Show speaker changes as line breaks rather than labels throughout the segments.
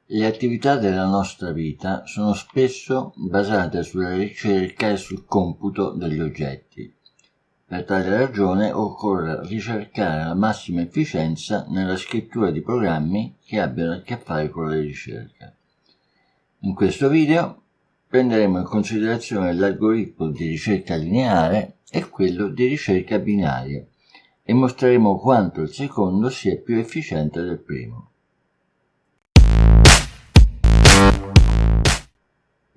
Le attività della nostra vita sono spesso basate sulla ricerca e sul computo degli oggetti. Per tale ragione occorre ricercare la massima efficienza nella scrittura di programmi che abbiano a che fare con la ricerca. In questo video prenderemo in considerazione l'algoritmo di ricerca lineare e quello di ricerca binaria e mostreremo quanto il secondo sia più efficiente del primo.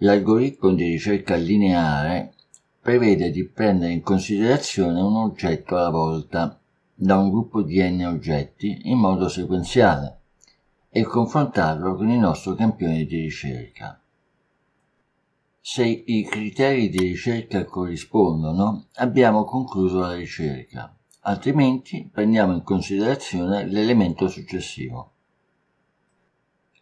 L'algoritmo di ricerca lineare prevede di prendere in considerazione un oggetto alla volta da un gruppo di n oggetti in modo sequenziale e confrontarlo con il nostro campione di ricerca. Se i criteri di ricerca corrispondono, abbiamo concluso la ricerca, altrimenti prendiamo in considerazione l'elemento successivo.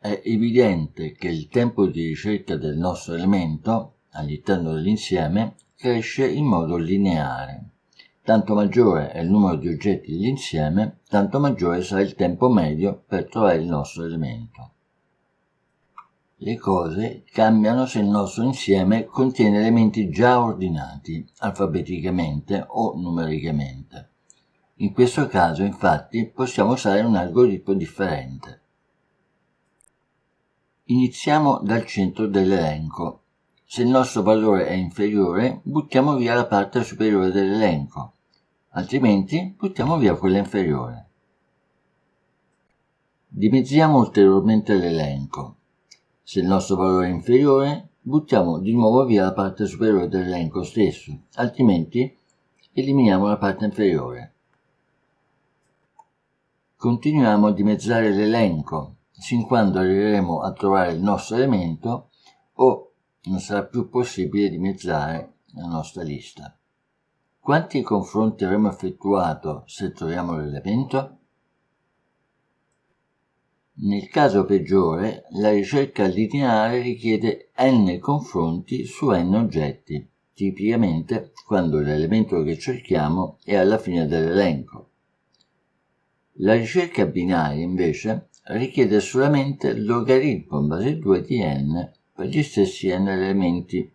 È evidente che il tempo di ricerca del nostro elemento all'interno dell'insieme cresce in modo lineare. Tanto maggiore è il numero di oggetti dell'insieme, tanto maggiore sarà il tempo medio per trovare il nostro elemento. Le cose cambiano se il nostro insieme contiene elementi già ordinati alfabeticamente o numericamente. In questo caso, infatti, possiamo usare un algoritmo differente. Iniziamo dal centro dell'elenco. Se il nostro valore è inferiore, buttiamo via la parte superiore dell'elenco, altrimenti buttiamo via quella inferiore. Dimezziamo ulteriormente l'elenco. Se il nostro valore è inferiore, buttiamo di nuovo via la parte superiore dell'elenco stesso, altrimenti eliminiamo la parte inferiore. Continuiamo a dimezzare l'elenco, sin quando arriveremo a trovare il nostro elemento o non sarà più possibile dimezzare la nostra lista. Quanti confronti avremo effettuato se troviamo l'elemento? Nel caso peggiore, la ricerca lineare richiede n confronti su n oggetti, tipicamente quando l'elemento che cerchiamo è alla fine dell'elenco. La ricerca binaria, invece, richiede solamente il logaritmo base 2 di n per gli stessi n elementi.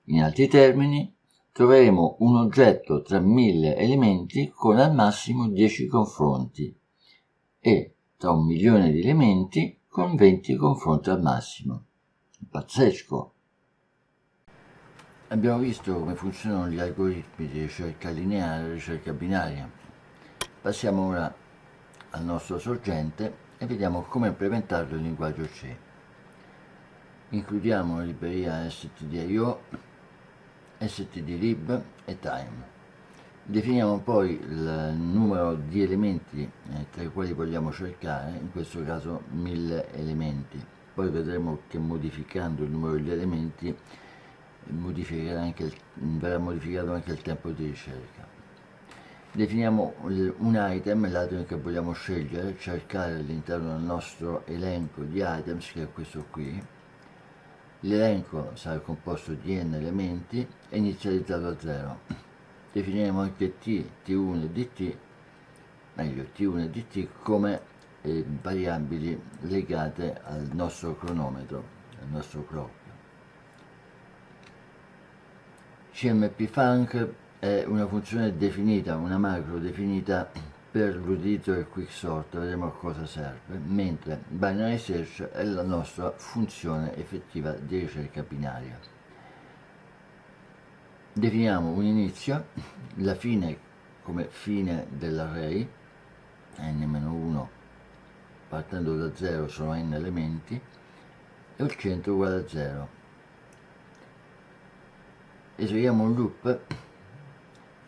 In altri termini, troveremo un oggetto tra 1000 elementi con al massimo 10 confronti e tra 1.000.000 di elementi con 20 confronti al massimo. Pazzesco! Abbiamo visto come funzionano gli algoritmi di ricerca lineare e ricerca binaria. Passiamo ora al nostro sorgente e vediamo come implementarlo in linguaggio C. Includiamo la libreria stdio, stdlib e time. Definiamo poi il numero di elementi tra i quali vogliamo cercare, in questo caso 1000 elementi. Poi vedremo che modificando il numero degli elementi verrà modificato anche il tempo di ricerca. Definiamo un item, l'item che vogliamo scegliere, cercare all'interno del nostro elenco di items, che è questo qui. L'elenco sarà composto di n elementi e inizializzato a 0. Definiremo anche t1 e dt, meglio t1 e dt come variabili legate al nostro cronometro, al nostro clock. cmpfunc è una funzione definita, una macro definita per l'utilizzo del quicksort, vedremo a cosa serve, mentre binary search è la nostra funzione effettiva di ricerca binaria. Definiamo un inizio, la fine come fine dell'array, n-1 partendo da 0 sono n elementi, e il centro uguale a 0. Eseguiamo un loop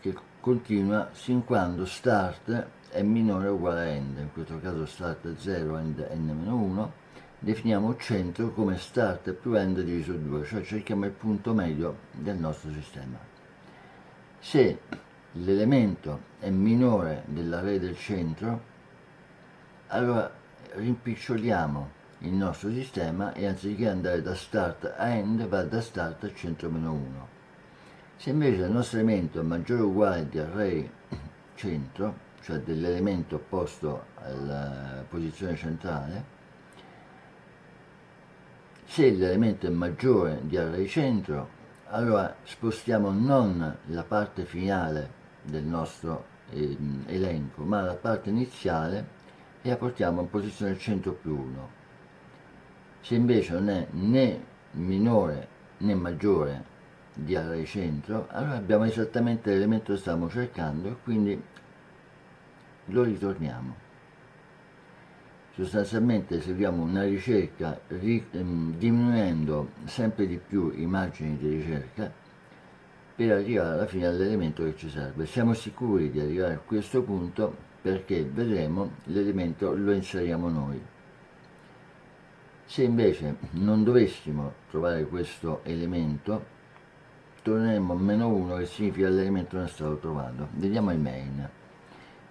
che continua sin quando start è minore o uguale a end, in questo caso start è 0, end è n-1, definiamo centro come start più end diviso 2, cioè cerchiamo il punto medio del nostro sistema. Se l'elemento è minore dell'array del centro, allora rimpiccioliamo il nostro sistema e anziché andare da start a end va da start a centro-1. Se invece il nostro elemento è maggiore o uguale di array centro, cioè dell'elemento opposto alla posizione centrale, Se l'elemento è maggiore di array centro, allora spostiamo non la parte finale del nostro elenco, ma la parte iniziale e la portiamo in posizione 100+1. Se invece non è né minore né maggiore di array centro, allora abbiamo esattamente l'elemento che stiamo cercando e quindi lo ritorniamo. Sostanzialmente eseguiamo una ricerca diminuendo sempre di più i margini di ricerca per arrivare alla fine all'elemento che ci serve. Siamo sicuri di arrivare a questo punto perché vedremo l'elemento lo inseriamo noi. Se invece non dovessimo trovare questo elemento, torneremo a -1, che significa che l'elemento non è stato trovato. Vediamo il main.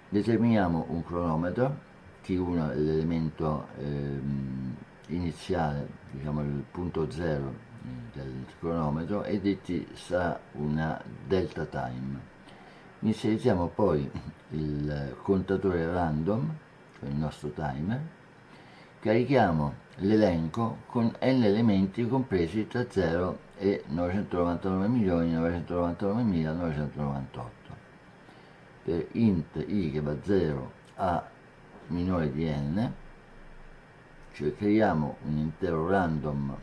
Determiniamo un cronometro, T1 è l'elemento iniziale, diciamo il punto 0 del cronometro, e dt sarà una delta time. Inizializziamo poi il contatore random, cioè il nostro timer, carichiamo l'elenco con n elementi compresi tra 0 e 999.999.998. Per int i che va 0 a minore di n, cioè creiamo un intero random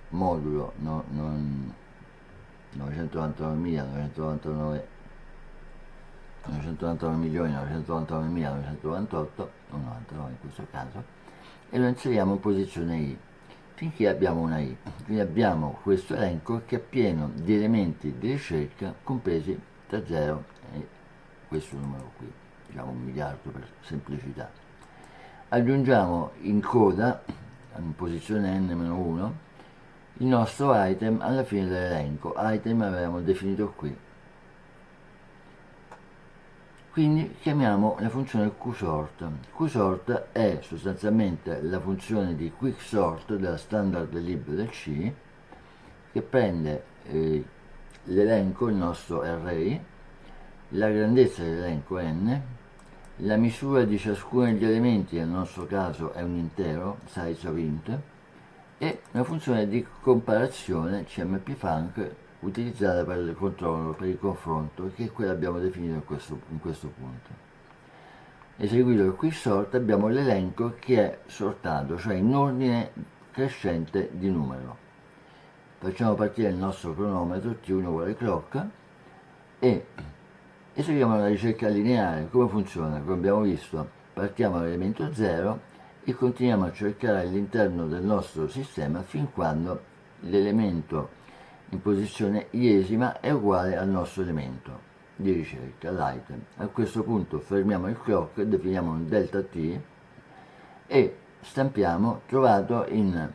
modulo 999.999.999.998 o 99 in questo caso, e lo inseriamo in posizione i finché abbiamo una i. Quindi abbiamo questo elenco che è pieno di elementi di ricerca compresi tra 0 e questo numero qui, diciamo 1 miliardo per semplicità. Aggiungiamo in coda, in posizione n-1, il nostro item alla fine dell'elenco. Item avevamo definito qui. Quindi chiamiamo la funzione qsort. Qsort è sostanzialmente la funzione di quicksort della standard lib del C, che prende l'elenco, il nostro array, la grandezza dell'elenco n, la misura di ciascuno degli elementi, nel nostro caso è un intero, size of int, e una funzione di comparazione cmpfunc utilizzata per il controllo, per il confronto, che è quella che abbiamo definito in questo punto. Eseguito il quicksort abbiamo l'elenco che è sortato, cioè in ordine crescente di numero. Facciamo partire il nostro cronometro, T1 uguale clock, e eseguiamo la ricerca lineare. Come funziona? Come abbiamo visto, partiamo dall'elemento 0 e continuiamo a cercare all'interno del nostro sistema fin quando l'elemento in posizione iesima è uguale al nostro elemento di ricerca, l'item. A questo punto fermiamo il clock, definiamo un delta t e stampiamo trovato in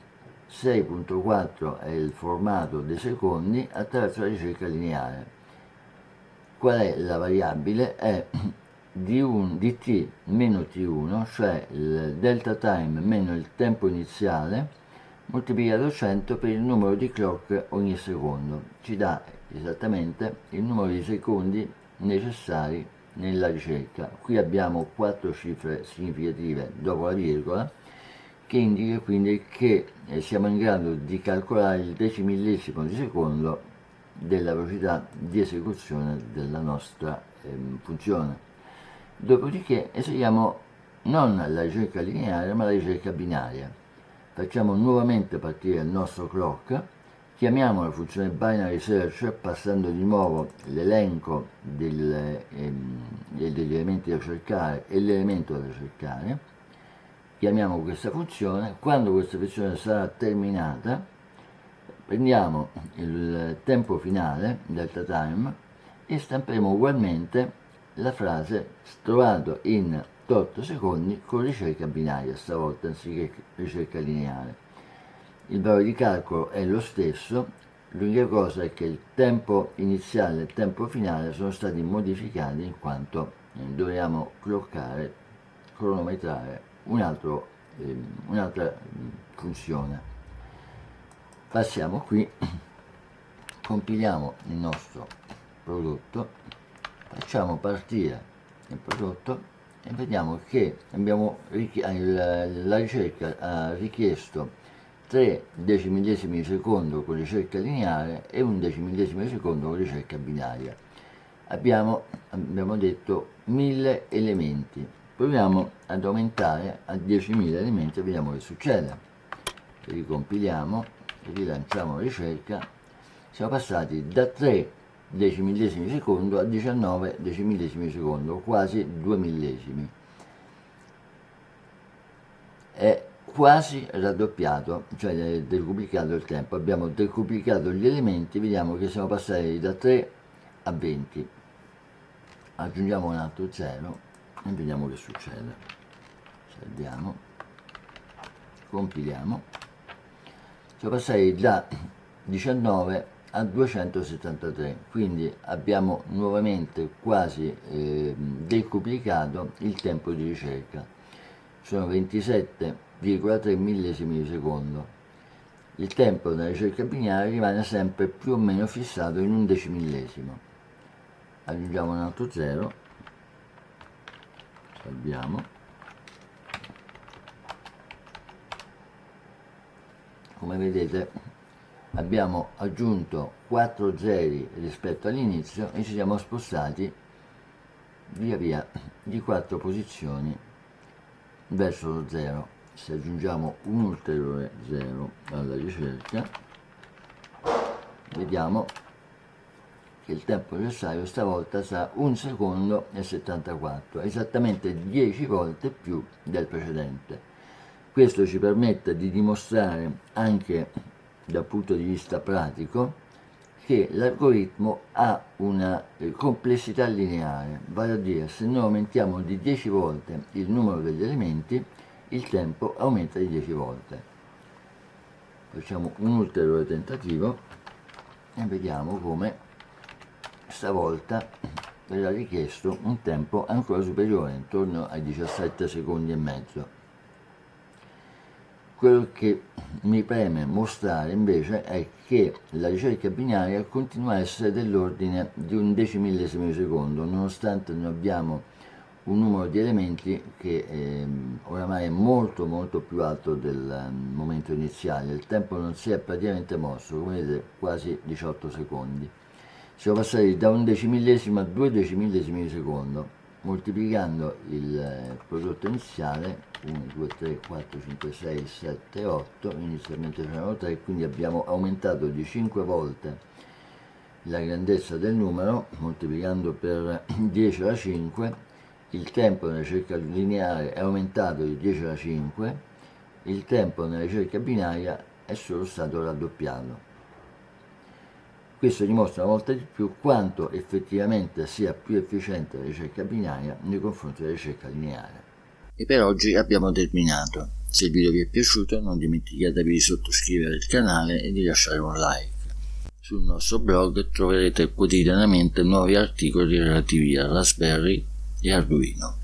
6.4 è il formato dei secondi attraverso la ricerca lineare. Qual è la variabile? È dt meno t1, cioè il delta time meno il tempo iniziale, moltiplicato 100 per il numero di clock ogni secondo. Ci dà esattamente il numero di secondi necessari nella ricerca. Qui abbiamo 4 cifre significative dopo la virgola, che indica quindi che siamo in grado di calcolare il decimillesimo di secondo della velocità di esecuzione della nostra funzione. Dopodiché eseguiamo non la ricerca lineare ma la ricerca binaria. Facciamo nuovamente partire il nostro clock, chiamiamo la funzione binary search passando di nuovo l'elenco degli elementi da cercare e l'elemento da cercare, chiamiamo questa funzione. Quando questa funzione sarà terminata prendiamo il tempo finale, delta time, e stamperemo ugualmente la frase trovato in 8 secondi con ricerca binaria, stavolta anziché ricerca lineare. Il valore di calcolo è lo stesso, l'unica cosa è che il tempo iniziale e il tempo finale sono stati modificati in quanto dobbiamo cloccare, cronometrare un'altra funzione. Passiamo qui, compiliamo il nostro prodotto, facciamo partire il prodotto e vediamo che la ricerca ha richiesto 3 decimillesimi di secondo con ricerca lineare e 1 decimillesimo di secondo con ricerca binaria. Abbiamo detto 1000 elementi. Proviamo ad aumentare a 10.000 elementi e vediamo che succede. Ricompiliamo, rilanciamo la ricerca. Siamo passati da 3 decimillesimi di secondo a 19 decimillesimi di secondo, quasi 2 millesimi. È quasi raddoppiato, cioè decuplicato il tempo. Abbiamo decuplicato gli elementi, vediamo che siamo passati da 3 a 20. Aggiungiamo un altro 0 e vediamo che succede. Salviamo, compiliamo. Siamo passati da 19 a 273, quindi abbiamo nuovamente quasi decuplicato il tempo di ricerca. Sono 27,3 millesimi di secondo. Il tempo della ricerca binaria rimane sempre più o meno fissato in un decimillesimo. Aggiungiamo un altro 0, salviamo, come vedete abbiamo aggiunto 4 zeri rispetto all'inizio e ci siamo spostati via via di 4 posizioni verso lo 0. Se aggiungiamo un ulteriore 0 alla ricerca, vediamo che il tempo necessario stavolta sarà 1 secondo e 74, esattamente 10 volte più del precedente. Questo ci permette di dimostrare anche dal punto di vista pratico che l'algoritmo ha una complessità lineare, vale a dire se noi aumentiamo di 10 volte il numero degli elementi, il tempo aumenta di 10 volte. Facciamo un ulteriore tentativo e vediamo come stavolta verrà richiesto un tempo ancora superiore, intorno ai 17 secondi e mezzo. Quello che mi preme mostrare invece è che la ricerca binaria continua a essere dell'ordine di un decimillesimo di secondo, nonostante noi abbiamo un numero di elementi che oramai è molto più alto del momento iniziale. Il tempo non si è praticamente mosso, come vedete quasi 18 secondi. Siamo passati da un decimillesimo a 2 decimillesimi di secondo, moltiplicando il prodotto iniziale 1, 2, 3, 4, 5, 6, 7, 8, inizialmente c'erano 3, quindi abbiamo aumentato di 5 volte la grandezza del numero, moltiplicando per 10 alla 5, il tempo nella ricerca lineare è aumentato di 10 alla 5, il tempo nella ricerca binaria è solo stato raddoppiato. Questo dimostra una volta di più quanto effettivamente sia più efficiente la ricerca binaria nei confronti della ricerca lineare. E per oggi abbiamo terminato. Se il video vi è piaciuto non dimenticatevi di sottoscrivere il canale e di lasciare un like. Sul nostro blog troverete quotidianamente nuovi articoli relativi a Raspberry e Arduino.